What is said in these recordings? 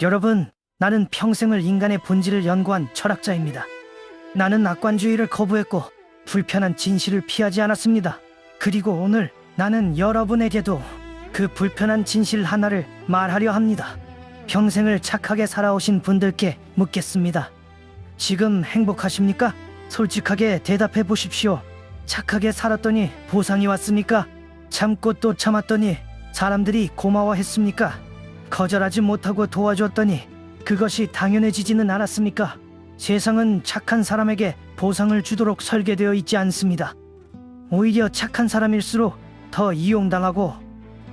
여러분, 나는 평생을 인간의 본질을 연구한 철학자입니다. 나는 악관주의를 거부했고 불편한 진실을 피하지 않았습니다. 그리고 오늘 나는 여러분에게도 그 불편한 진실 하나를 말하려 합니다. 평생을 착하게 살아오신 분들께 묻겠습니다. 지금 행복하십니까? 솔직하게 대답해 보십시오. 착하게 살았더니 보상이 왔습니까? 참고 또 참았더니 사람들이 고마워했습니까? 거절하지 못하고 도와줬더니 그것이 당연해지지는 않았습니까? 세상은 착한 사람에게 보상을 주도록 설계되어 있지 않습니다. 오히려 착한 사람일수록 더 이용당하고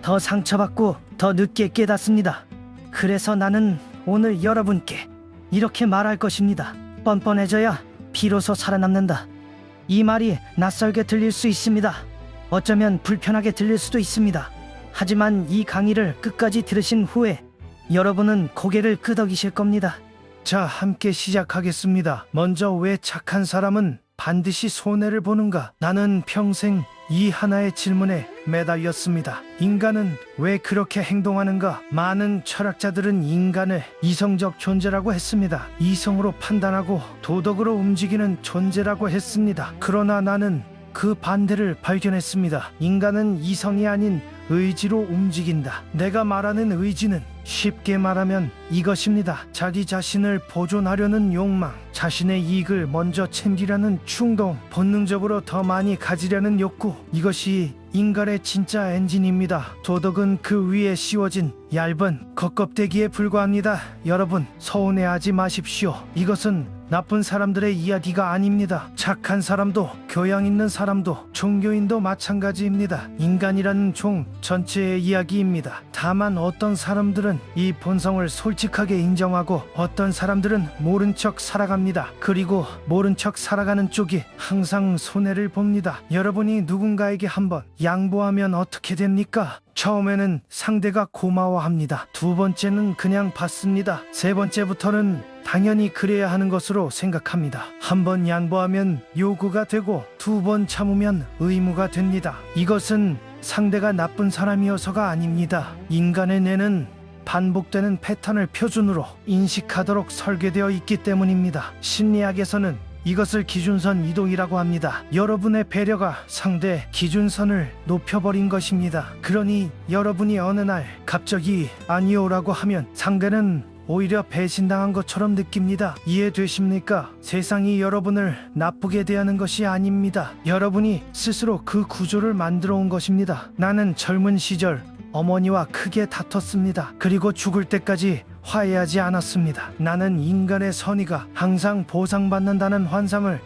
더 상처받고 더 늦게 깨닫습니다. 그래서 나는 오늘 여러분께 이렇게 말할 것입니다. 뻔뻔해져야 비로소 살아남는다. 이 말이 낯설게 들릴 수 있습니다. 어쩌면 불편하게 들릴 수도 있습니다. 하지만 이 강의를 끝까지 들으신 후에 여러분은 고개를 끄덕이실 겁니다. 자, 함께 시작하겠습니다. 먼저 왜 착한 사람은 반드시 손해를 보는가? 나는 평생 이 하나의 질문에 매달렸습니다. 인간은 왜 그렇게 행동하는가? 많은 철학자들은 인간을 이성적 존재라고 했습니다. 이성으로 판단하고 도덕으로 움직이는 존재라고 했습니다. 그러나 나는 그 반대를 발견했습니다. 인간은 이성이 아닌 의지로 움직인다. 내가 말하는 의지는 쉽게 말하면 이것입니다. 자기 자신을 보존하려는 욕망, 자신의 이익을 먼저 챙기려는 충동, 본능적으로 더 많이 가지려는 욕구, 이것이 인간의 진짜 엔진입니다. 도덕은 그 위에 씌워진 얇은 겉껍데기에 불과합니다. 여러분, 서운해하지 마십시오. 이것은 나쁜 사람들의 이야기가 아닙니다. 착한 사람도, 교양 있는 사람도, 종교인도 마찬가지입니다. 인간이라는 종 전체의 이야기입니다. 다만 어떤 사람들은 이 본성을 솔직하게 인정하고 어떤 사람들은 모른 척 살아갑니다. 그리고 모른 척 살아가는 쪽이 항상 손해를 봅니다. 여러분이 누군가에게 한번 양보하면 어떻게 됩니까? 처음에는 상대가 고마워합니다. 두 번째는 그냥 받습니다. 세 번째부터는 당연히 그래야 하는 것으로 생각합니다. 한 번 양보하면 요구가 되고 두 번 참으면 의무가 됩니다. 이것은 상대가 나쁜 사람이어서가 아닙니다. 인간의 뇌는 반복되는 패턴을 표준으로 인식하도록 설계되어 있기 때문입니다. 심리학에서는 이것을 기준선 이동이라고 합니다. 여러분의 배려가 상대 기준선을 높여버린 것입니다. 그러니 여러분이 어느 날 갑자기 아니오라고 하면 상대는 오히려 배신당한 것처럼 느낍니다. 이해되십니까? 세상이 여러분을 나쁘게 대하는 것이 아닙니다. 여러분이 스스로 그 구조를 만들어 온 것입니다. 나는 젊은 시절 어머니와 크게 다퉜습니다. 그리고 죽을 때까지 화해하지 않았습니다. 나는 인간의 선의가 항상 보상받는다는 환상을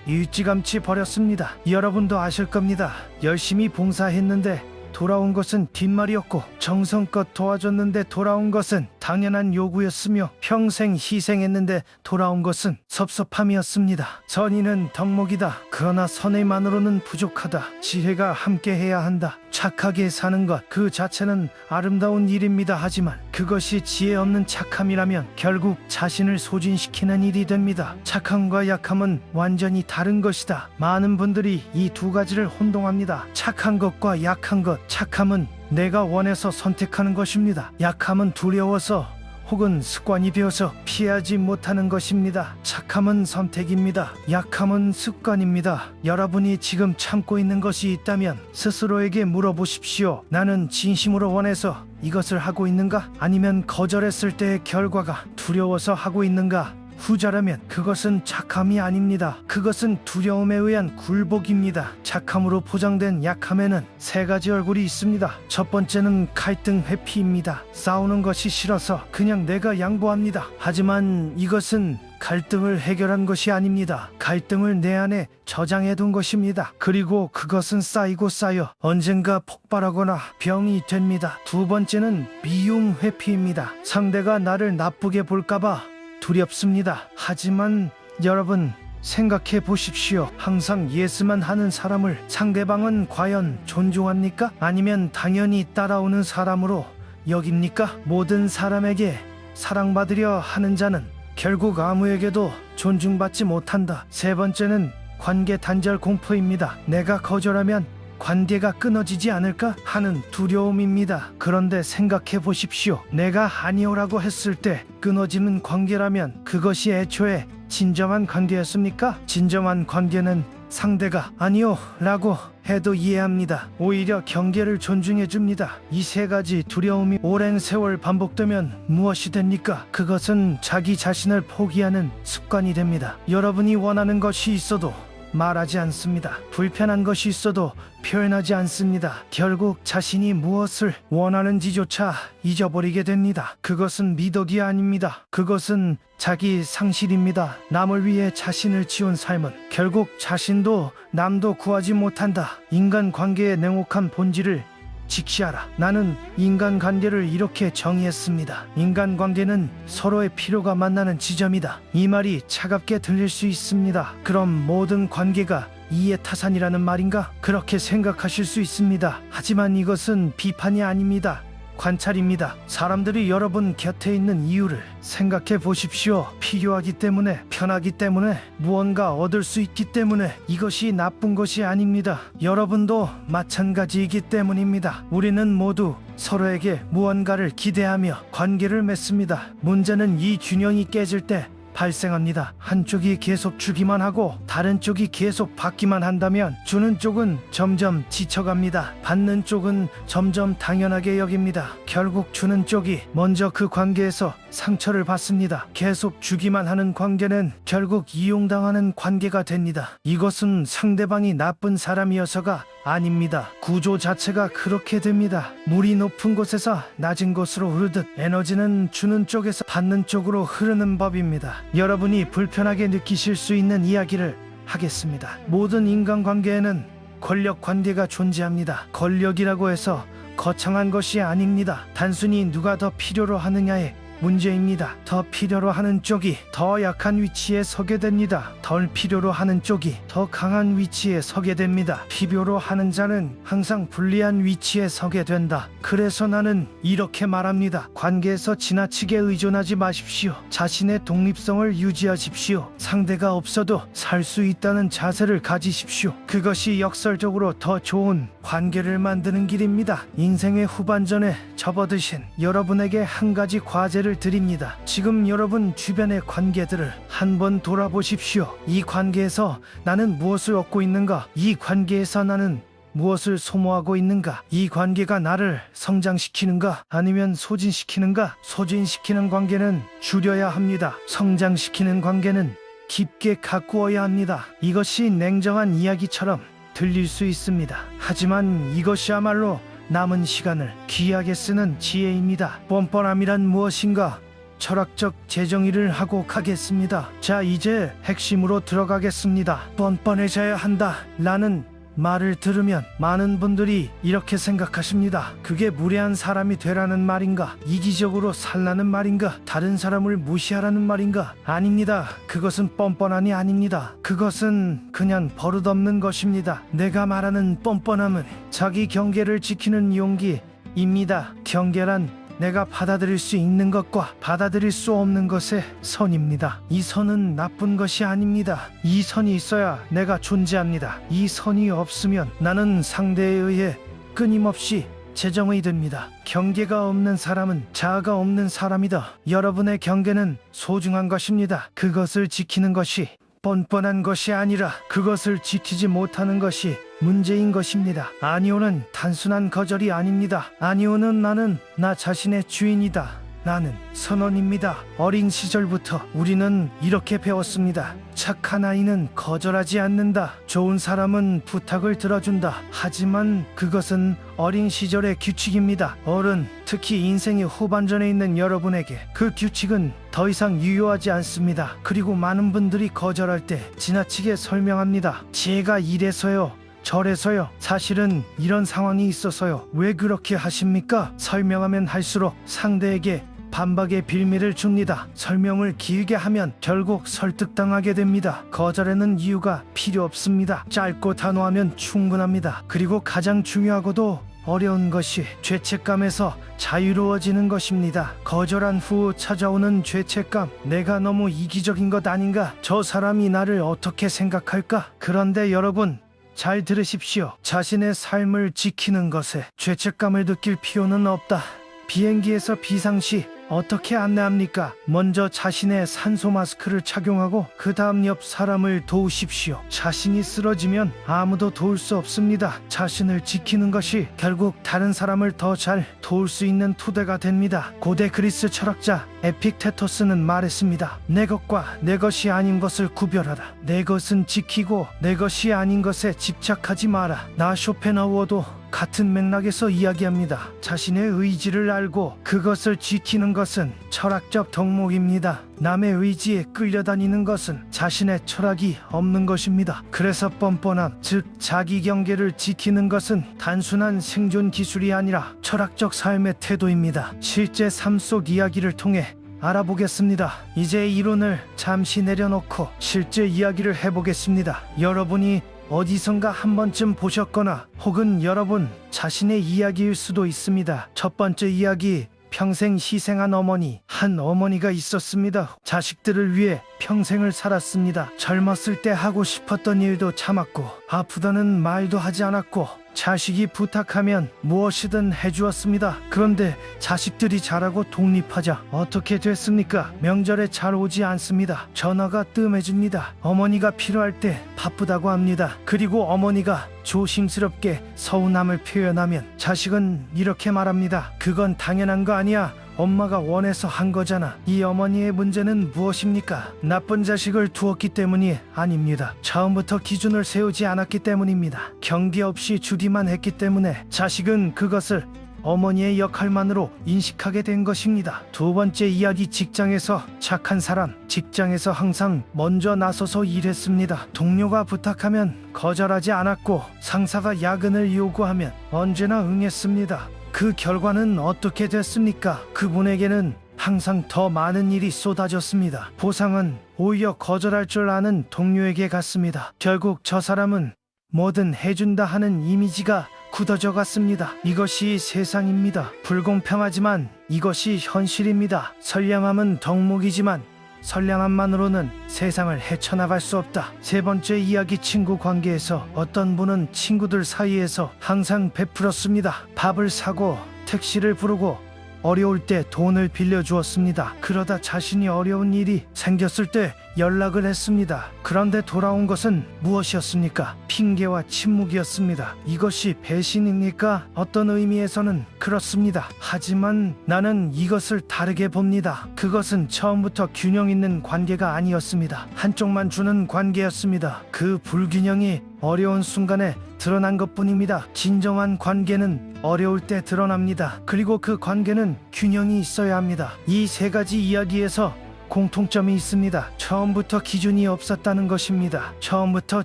일찌감치 버렸습니다. 여러분도 아실 겁니다. 열심히 봉사했는데 돌아온 것은 뒷말이었고 정성껏 도와줬는데 돌아온 것은 당연한 요구였으며 평생 희생했는데 돌아온 것은 섭섭함이었습니다. 선의는 덕목이다. 그러나 선의만으로는 부족하다. 지혜가 함께해야 한다. 착하게 사는 것 그 자체는 아름다운 일입니다. 하지만 그것이 지혜 없는 착함이라면 결국 자신을 소진시키는 일이 됩니다. 착함과 약함은 완전히 다른 것이다. 많은 분들이 이 두 가지를 혼동합니다. 착한 것과 약한 것. 착함은 내가 원해서 선택하는 것입니다. 약함은 두려워서 혹은 습관이 되어서 피하지 못하는 것입니다. 착함은 선택입니다. 약함은 습관입니다. 여러분이 지금 참고 있는 것이 있다면 스스로에게 물어보십시오. 나는 진심으로 원해서 이것을 하고 있는가? 아니면 거절했을 때의 결과가 두려워서 하고 있는가? 후자라면 그것은 착함이 아닙니다. 그것은 두려움에 의한 굴복입니다. 착함으로 포장된 약함에는 세 가지 얼굴이 있습니다. 첫 번째는 갈등 회피입니다. 싸우는 것이 싫어서 그냥 내가 양보합니다. 하지만 이것은 갈등을 해결한 것이 아닙니다. 갈등을 내 안에 저장해둔 것입니다. 그리고 그것은 쌓이고 쌓여 언젠가 폭발하거나 병이 됩니다. 두 번째는 미움 회피입니다. 상대가 나를 나쁘게 볼까봐 두렵습니다. 하지만 여러분 생각해 보십시오. 항상 예스만 하는 사람을 상대방은 과연 존중합니까? 아니면 당연히 따라오는 사람으로 여깁니까? 모든 사람에게 사랑받으려 하는 자는 결국 아무에게도 존중받지 못한다. 세 번째는 관계 단절 공포입니다. 내가 거절하면 관계가 끊어지지 않을까 하는 두려움입니다. 그런데 생각해 보십시오. 내가 아니오라고 했을 때 끊어지는 관계라면 그것이 애초에 진정한 관계였습니까? 진정한 관계는 상대가 아니요 라고 해도 이해합니다. 오히려 경계를 존중해 줍니다. 이 세 가지 두려움이 오랜 세월 반복되면 무엇이 됩니까? 그것은 자기 자신을 포기하는 습관이 됩니다. 여러분이 원하는 것이 있어도 말하지 않습니다. 불편한 것이 있어도 표현하지 않습니다. 결국 자신이 무엇을 원하는지조차 잊어버리게 됩니다. 그것은 미덕이 아닙니다. 그것은 자기 상실입니다. 남을 위해 자신을 지운 삶은 결국 자신도 남도 구하지 못한다. 인간관계의 냉혹한 본질을 직시하라. 나는 인간관계를 이렇게 정의했습니다. 인간관계는 서로의 필요가 만나는 지점이다. 이 말이 차갑게 들릴 수 있습니다. 그럼 모든 관계가 이해타산이라는 말인가? 그렇게 생각하실 수 있습니다. 하지만 이것은 비판이 아닙니다. 관찰입니다. 사람들이 여러분 곁에 있는 이유를 생각해 보십시오. 필요하기 때문에, 편하기 때문에, 무언가 얻을 수 있기 때문에. 이것이 나쁜 것이 아닙니다. 여러분도 마찬가지이기 때문입니다. 우리는 모두 서로에게 무언가를 기대하며 관계를 맺습니다. 문제는 이 균형이 깨질 때 발생합니다. 한쪽이 계속 주기만 하고 다른 쪽이 계속 받기만 한다면 주는 쪽은 점점 지쳐갑니다. 받는 쪽은 점점 당연하게 여깁니다. 결국 주는 쪽이 먼저 그 관계에서 상처를 받습니다. 계속 주기만 하는 관계는 결국 이용당하는 관계가 됩니다. 이것은 상대방이 나쁜 사람이어서가 아닙니다. 구조 자체가 그렇게 됩니다. 물이 높은 곳에서 낮은 곳으로 흐르듯 에너지는 주는 쪽에서 받는 쪽으로 흐르는 법입니다. 여러분이 불편하게 느끼실 수 있는 이야기를 하겠습니다. 모든 인간관계에는 권력 관계가 존재합니다. 권력이라고 해서 거창한 것이 아닙니다. 단순히 누가 더 필요로 하느냐의 문제입니다. 더 필요로 하는 쪽이 더 약한 위치에 서게 됩니다. 덜 필요로 하는 쪽이 더 강한 위치에 서게 됩니다. 필요로 하는 자는 항상 불리한 위치에 서게 된다. 그래서 나는 이렇게 말합니다. 관계에서 지나치게 의존하지 마십시오. 자신의 독립성을 유지하십시오. 상대가 없어도 살 수 있다는 자세를 가지십시오. 그것이 역설적으로 더 좋은 관계를 만드는 길입니다. 인생의 후반전에 접어드신 여러분에게 한 가지 과제를 드립니다. 지금 여러분 주변의 관계들을 한번 돌아보십시오. 이 관계에서 나는 무엇을 얻고 있는가? 이 관계에서 나는 무엇을 소모하고 있는가? 이 관계가 나를 성장시키는가? 아니면 소진시키는가? 소진시키는 관계는 줄여야 합니다. 성장시키는 관계는 깊게 가꾸어야 합니다. 이것이 냉정한 이야기처럼 들릴 수 있습니다. 하지만 이것이야말로 남은 시간을 귀하게 쓰는 지혜입니다. 뻔뻔함이란 무엇인가? 철학적 재정의를 하고 가겠습니다. 자, 이제 핵심으로 들어가겠습니다. 뻔뻔해져야 한다 라는 말을 들으면 많은 분들이 이렇게 생각하십니다. 그게 무례한 사람이 되라는 말인가? 이기적으로 살라는 말인가? 다른 사람을 무시하라는 말인가? 아닙니다. 그것은 뻔뻔함이 아닙니다. 그것은 그냥 버릇없는 것입니다. 내가 말하는 뻔뻔함은 자기 경계를 지키는 용기입니다. 경계란 내가 받아들일 수 있는 것과 받아들일 수 없는 것의 선입니다. 이 선은 나쁜 것이 아닙니다. 이 선이 있어야 내가 존재합니다. 이 선이 없으면 나는 상대에 의해 끊임없이 재정의 됩니다. 경계가 없는 사람은 자아가 없는 사람이다. 여러분의 경계는 소중한 것입니다. 그것을 지키는 것이 뻔뻔한 것이 아니라 그것을 지키지 못하는 것이 문제인 것입니다. 아니오는 단순한 거절이 아닙니다. 아니오는 나는 나 자신의 주인이다. 나는 선원입니다. 어린 시절부터 우리는 이렇게 배웠습니다. 착한 아이는 거절하지 않는다. 좋은 사람은 부탁을 들어준다. 하지만 그것은 어린 시절의 규칙입니다. 어른, 특히 인생의 후반전에 있는 여러분에게 그 규칙은 더 이상 유효하지 않습니다. 그리고 많은 분들이 거절할 때 지나치게 설명합니다. 제가 이래서요, 저래서요, 사실은 이런 상황이 있어서요. 왜 그렇게 하십니까? 설명하면 할수록 상대에게 반박의 빌미를 줍니다. 설명을 길게 하면 결국 설득당하게 됩니다. 거절에는 이유가 필요 없습니다. 짧고 단호하면 충분합니다. 그리고 가장 중요하고도 어려운 것이 죄책감에서 자유로워지는 것입니다. 거절한 후 찾아오는 죄책감. 내가 너무 이기적인 것 아닌가? 저 사람이 나를 어떻게 생각할까? 그런데 여러분, 잘 들으십시오. 자신의 삶을 지키는 것에 죄책감을 느낄 필요는 없다. 비행기에서 비상시 어떻게 안내합니까? 먼저 자신의 산소 마스크를 착용하고 그 다음 옆 사람을 도우십시오. 자신이 쓰러지면 아무도 도울 수 없습니다. 자신을 지키는 것이 결국 다른 사람을 더 잘 도울 수 있는 토대가 됩니다. 고대 그리스 철학자 에픽테토스는 말했습니다. 내 것과 내 것이 아닌 것을 구별하라. 내 것은 지키고 내 것이 아닌 것에 집착하지 마라. 나 쇼펜하우어도 같은 맥락에서 이야기합니다. 자신의 의지를 알고 그것을 지키는 것은 철학적 덕목입니다. 남의 의지에 끌려다니는 것은 자신의 철학이 없는 것입니다. 그래서 뻔뻔함, 즉 자기 경계를 지키는 것은 단순한 생존 기술이 아니라 철학적 삶의 태도입니다. 실제 삶 속 이야기를 통해 알아보겠습니다. 이제 이론을 잠시 내려놓고 실제 이야기를 해보겠습니다. 여러분이 어디선가 한 번쯤 보셨거나 혹은 여러분 자신의 이야기일 수도 있습니다. 첫 번째 이야기, 평생 희생한 어머니. 한 어머니가 있었습니다. 자식들을 위해 평생을 살았습니다. 젊었을 때 하고 싶었던 일도 참았고 아프다는 말도 하지 않았고 자식이 부탁하면 무엇이든 해주었습니다. 그런데 자식들이 자라고 독립하자 어떻게 됐습니까? 명절에 잘 오지 않습니다. 전화가 뜸해집니다. 어머니가 필요할 때 바쁘다고 합니다. 그리고 어머니가 조심스럽게 서운함을 표현하면 자식은 이렇게 말합니다. 그건 당연한 거 아니야. 엄마가 원해서 한 거잖아. 이 어머니의 문제는 무엇입니까? 나쁜 자식을 두었기 때문이 아닙니다. 처음부터 기준을 세우지 않았기 때문입니다. 경계 없이 주기만 했기 때문에 자식은 그것을 어머니의 역할만으로 인식하게 된 것입니다. 두 번째 이야기, 직장에서 착한 사람. 직장에서 항상 먼저 나서서 일했습니다. 동료가 부탁하면 거절하지 않았고 상사가 야근을 요구하면 언제나 응했습니다. 그 결과는 어떻게 됐습니까? 그분에게는 항상 더 많은 일이 쏟아졌습니다. 보상은 오히려 거절할 줄 아는 동료에게 갔습니다. 결국 저 사람은 뭐든 해준다 하는 이미지가 굳어져 갔습니다. 이것이 세상입니다. 불공평하지만 이것이 현실입니다. 선량함은 덕목이지만 선량함만으로는 세상을 헤쳐나갈 수 없다. 세 번째 이야기, 친구 관계에서 어떤 분은 친구들 사이에서 항상 베풀었습니다. 밥을 사고 택시를 부르고 어려울 때 돈을 빌려주었습니다. 그러다 자신이 어려운 일이 생겼을 때 연락을 했습니다. 그런데 돌아온 것은 무엇이었습니까? 핑계와 침묵이었습니다. 이것이 배신입니까? 어떤 의미에서는 그렇습니다. 하지만 나는 이것을 다르게 봅니다. 그것은 처음부터 균형 있는 관계가 아니었습니다. 한쪽만 주는 관계였습니다. 그 불균형이 어려운 순간에 드러난 것뿐입니다. 진정한 관계는 어려울 때 드러납니다. 그리고 그 관계는 균형이 있어야 합니다. 이 세 가지 이야기에서 공통점이 있습니다. 처음부터 기준이 없었다는 것입니다. 처음부터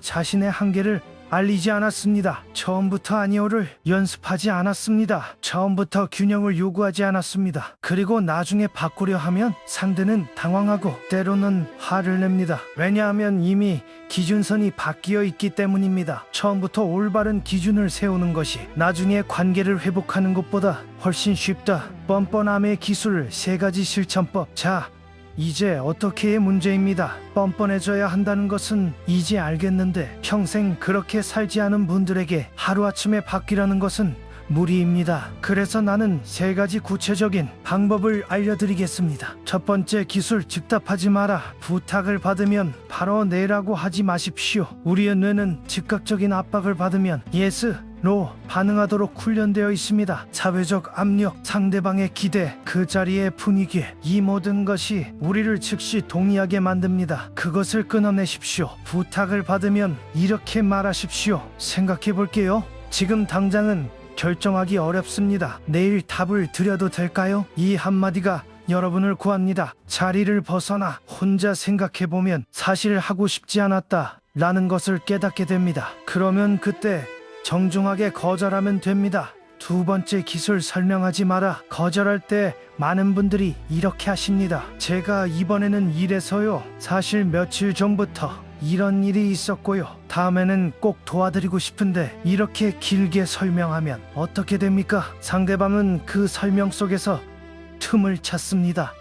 자신의 한계를 알리지 않았습니다. 처음부터 아니오를 연습하지 않았습니다. 처음부터 균형을 요구하지 않았습니다. 그리고 나중에 바꾸려 하면 상대는 당황하고 때로는 화를 냅니다. 왜냐하면 이미 기준선이 바뀌어 있기 때문입니다. 처음부터 올바른 기준을 세우는 것이 나중에 관계를 회복하는 것보다 훨씬 쉽다. 뻔뻔함의 기술 3가지 실천법. 자, 이제 어떻게의 문제입니다. 뻔뻔해져야 한다는 것은 이제 알겠는데 평생 그렇게 살지 않은 분들에게 하루아침에 바뀌라는 것은 무리입니다. 그래서 나는 3가지 구체적인 방법을 알려드리겠습니다. 첫 번째 기술, 즉답하지 마라. 부탁을 받으면 바로 내라고 하지 마십시오. 우리의 뇌는 즉각적인 압박을 받으면 예스, 로 반응하도록 훈련되어 있습니다. 사회적 압력, 상대방의 기대, 그 자리의 분위기, 이 모든 것이 우리를 즉시 동의하게 만듭니다. 그것을 끊어내십시오. 부탁을 받으면 이렇게 말하십시오. 생각해 볼게요. 지금 당장은 결정하기 어렵습니다. 내일 답을 드려도 될까요? 이 한마디가 여러분을 구합니다. 자리를 벗어나 혼자 생각해보면 사실 하고 싶지 않았다 라는 것을 깨닫게 됩니다. 그러면 그때 정중하게 거절하면 됩니다. 두 번째 기술, 설명하지 마라. 거절할 때 많은 분들이 이렇게 하십니다. 제가 이번에는 이래서요. 사실 며칠 전부터 이런 일이 있었고요. 다음에는 꼭 도와드리고 싶은데, 이렇게 길게 설명하면 어떻게 됩니까? 상대방은 그 설명 속에서 틈을 찾습니다.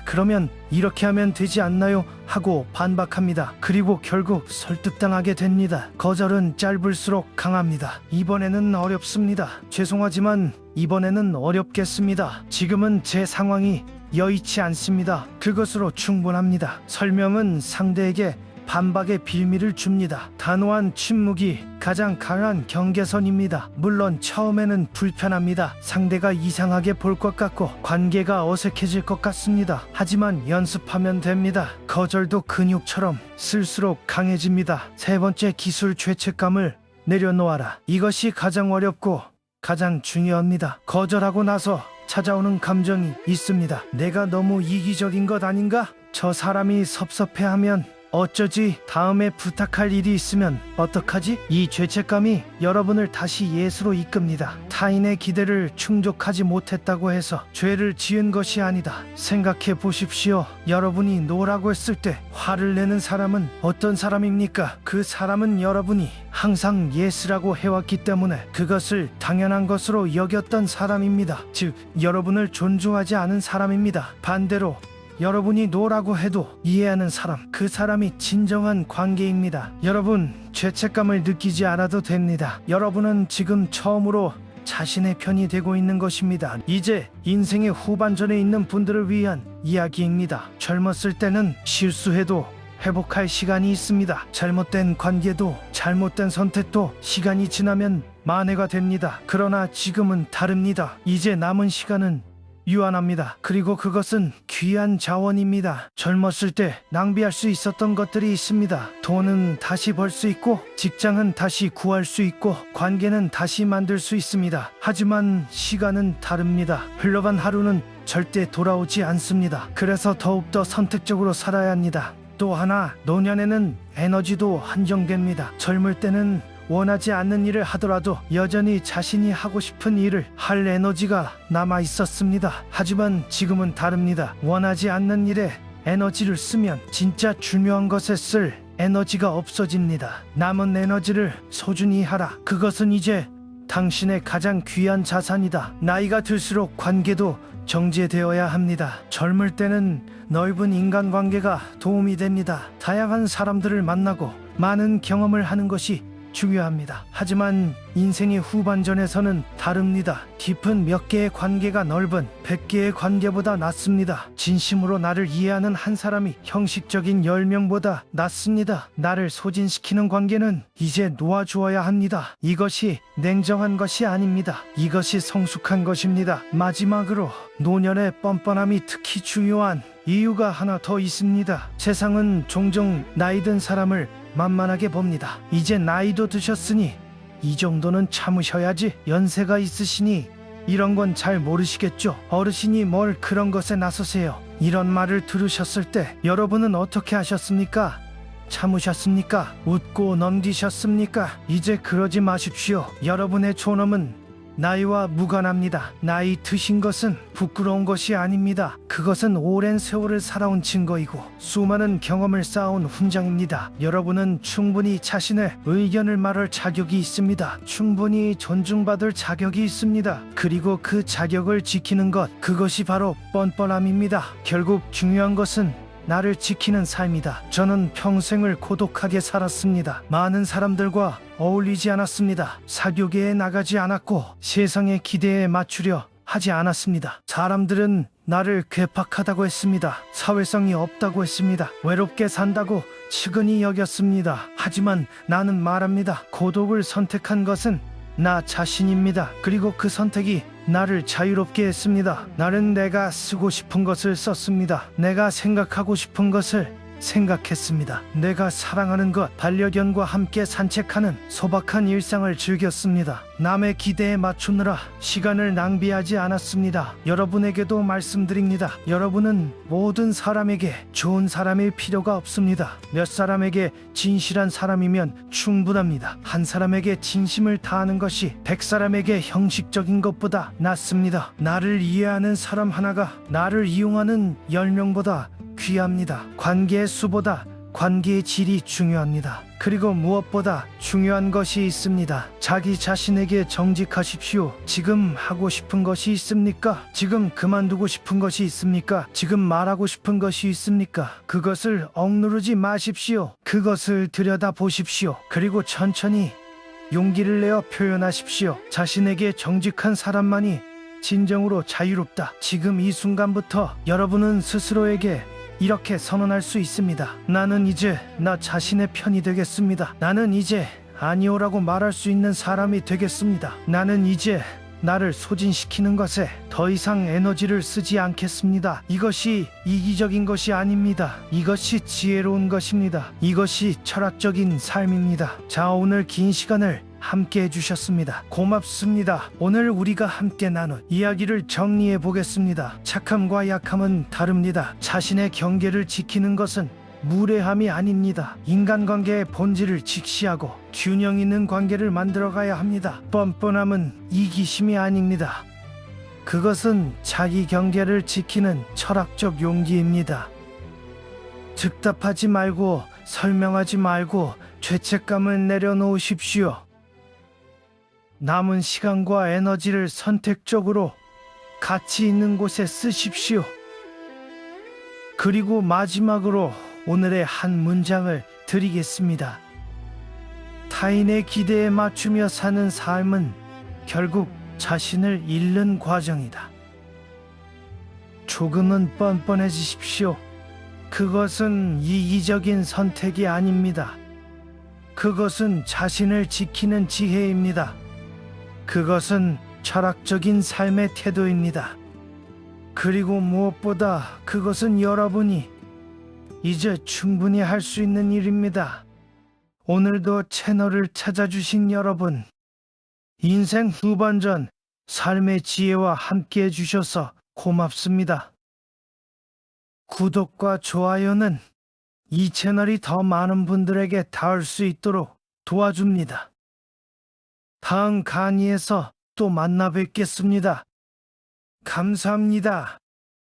그러면 이렇게 하면 되지 않나요? 하고 반박합니다. 그리고 결국 설득당하게 됩니다. 거절은 짧을수록 강합니다. 이번에는 어렵습니다. 죄송하지만 이번에는 어렵겠습니다. 지금은 제 상황이 여의치 않습니다. 그것으로 충분합니다. 설명은 상대에게 반박의 빌미를 줍니다. 단호한 침묵이 가장 강한 경계선입니다. 물론 처음에는 불편합니다. 상대가 이상하게 볼 것 같고 관계가 어색해질 것 같습니다. 하지만 연습하면 됩니다. 거절도 근육처럼 쓸수록 강해집니다. 세 번째 기술, 죄책감을 내려놓아라. 이것이 가장 어렵고 가장 중요합니다. 거절하고 나서 찾아오는 감정이 있습니다. 내가 너무 이기적인 것 아닌가? 저 사람이 섭섭해하면 어쩌지? 다음에 부탁할 일이 있으면 어떡하지? 이 죄책감이 여러분을 다시 예수로 이끕니다. 타인의 기대를 충족하지 못했다고 해서 죄를 지은 것이 아니다. 생각해 보십시오. 여러분이 노라고 했을 때 화를 내는 사람은 어떤 사람입니까? 그 사람은 여러분이 항상 예스라고 해왔기 때문에 그것을 당연한 것으로 여겼던 사람입니다. 즉, 여러분을 존중하지 않은 사람입니다. 반대로 여러분이 노라고 해도 이해하는 사람, 그 사람이 진정한 관계입니다. 여러분, 죄책감을 느끼지 않아도 됩니다. 여러분은 지금 처음으로 자신의 편이 되고 있는 것입니다. 이제 인생의 후반전에 있는 분들을 위한 이야기입니다. 젊었을 때는 실수해도 회복할 시간이 있습니다. 잘못된 관계도 잘못된 선택도 시간이 지나면 만회가 됩니다. 그러나 지금은 다릅니다. 이제 남은 시간은 유한합니다. 그리고 그것은 귀한 자원입니다. 젊었을 때 낭비할 수 있었던 것들이 있습니다. 돈은 다시 벌 수 있고, 직장은 다시 구할 수 있고, 관계는 다시 만들 수 있습니다. 하지만 시간은 다릅니다. 흘러간 하루는 절대 돌아오지 않습니다. 그래서 더욱더 선택적으로 살아야 합니다. 또 하나, 노년에는 에너지도 한정됩니다. 젊을 때는 원하지 않는 일을 하더라도 여전히 자신이 하고 싶은 일을 할 에너지가 남아 있었습니다. 하지만 지금은 다릅니다. 원하지 않는 일에 에너지를 쓰면 진짜 중요한 것에 쓸 에너지가 없어집니다. 남은 에너지를 소중히 하라. 그것은 이제 당신의 가장 귀한 자산이다. 나이가 들수록 관계도 정제되어야 합니다. 젊을 때는 넓은 인간관계가 도움이 됩니다. 다양한 사람들을 만나고 많은 경험을 하는 것이 중요합니다. 하지만 인생의 후반전에서는 다릅니다. 깊은 몇 개의 관계가 넓은 100개의 관계보다 낫습니다. 진심으로 나를 이해하는 한 사람이 형식적인 10명보다 낫습니다. 나를 소진시키는 관계는 이제 놓아주어야 합니다. 이것이 냉정한 것이 아닙니다. 이것이 성숙한 것입니다. 마지막으로, 노년의 뻔뻔함이 특히 중요한 이유가 하나 더 있습니다. 세상은 종종 나이 든 사람을 만만하게 봅니다. 이제 나이도 드셨으니 이 정도는 참으셔야지. 연세가 있으시니 이런 건 잘 모르시겠죠. 어르신이 뭘 그런 것에 나서세요. 이런 말을 들으셨을 때 여러분은 어떻게 하셨습니까? 참으셨습니까? 웃고 넘기셨습니까? 이제 그러지 마십시오. 여러분의 존엄은 나이와 무관합니다. 나이 드신 것은 부끄러운 것이 아닙니다. 그것은 오랜 세월을 살아온 증거이고 수많은 경험을 쌓아온 훈장입니다. 여러분은 충분히 자신의 의견을 말할 자격이 있습니다. 충분히 존중받을 자격이 있습니다. 그리고 그 자격을 지키는 것, 그것이 바로 뻔뻔함입니다. 결국 중요한 것은 나를 지키는 삶이다. 저는 평생을 고독하게 살았습니다. 많은 사람들과 어울리지 않았습니다. 사교계에 나가지 않았고 세상의 기대에 맞추려 하지 않았습니다. 사람들은 나를 괴팍하다고 했습니다. 사회성이 없다고 했습니다. 외롭게 산다고 측은히 여겼습니다. 하지만 나는 말합니다. 고독을 선택한 것은 나 자신입니다. 그리고 그 선택이 나를 자유롭게 했습니다. 나는 내가 쓰고 싶은 것을 썼습니다. 내가 생각하고 싶은 것을 생각했습니다. 내가 사랑하는 것, 반려견과 함께 산책하는 소박한 일상을 즐겼습니다. 남의 기대에 맞추느라 시간을 낭비하지 않았습니다. 여러분에게도 말씀드립니다. 여러분은 모든 사람에게 좋은 사람일 필요가 없습니다. 몇 사람에게 진실한 사람이면 충분합니다. 한 사람에게 진심을 다하는 것이 100사람에게 형식적인 것보다 낫습니다. 나를 이해하는 사람 하나가 나를 이용하는 10명보다 귀합니다. 관계의 수보다 관계의 질이 중요합니다. 그리고 무엇보다 중요한 것이 있습니다. 자기 자신에게 정직하십시오. 지금 하고 싶은 것이 있습니까? 지금 그만두고 싶은 것이 있습니까? 지금 말하고 싶은 것이 있습니까? 그것을 억누르지 마십시오. 그것을 들여다보십시오. 그리고 천천히 용기를 내어 표현하십시오. 자신에게 정직한 사람만이 진정으로 자유롭다. 지금 이 순간부터 여러분은 스스로에게 이렇게 선언할 수 있습니다. 나는 이제 나 자신의 편이 되겠습니다. 나는 이제 아니오라고 말할 수 있는 사람이 되겠습니다. 나는 이제 나를 소진시키는 것에 더 이상 에너지를 쓰지 않겠습니다. 이것이 이기적인 것이 아닙니다. 이것이 지혜로운 것입니다. 이것이 철학적인 삶입니다. 자, 오늘 긴 시간을 함께 해주셨습니다. 고맙습니다. 오늘 우리가 함께 나눈 이야기를 정리해 보겠습니다. 착함과 약함은 다릅니다. 자신의 경계를 지키는 것은 무례함이 아닙니다. 인간관계의 본질을 직시하고 균형 있는 관계를 만들어가야 합니다. 뻔뻔함은 이기심이 아닙니다. 그것은 자기 경계를 지키는 철학적 용기입니다. 즉답하지 말고 설명하지 말고 죄책감을 내려놓으십시오. 남은 시간과 에너지를 선택적으로 가치 있는 곳에 쓰십시오. 그리고 마지막으로 오늘의 한 문장을 드리겠습니다. 타인의 기대에 맞추며 사는 삶은 결국 자신을 잃는 과정이다. 조금은 뻔뻔해지십시오. 그것은 이기적인 선택이 아닙니다. 그것은 자신을 지키는 지혜입니다. 그것은 철학적인 삶의 태도입니다. 그리고 무엇보다 그것은 여러분이 이제 충분히 할 수 있는 일입니다. 오늘도 채널을 찾아주신 여러분, 인생 후반전 삶의 지혜와 함께 해주셔서 고맙습니다. 구독과 좋아요는 이 채널이 더 많은 분들에게 닿을 수 있도록 도와줍니다. 다음 강의에서 또 만나 뵙겠습니다. 감사합니다.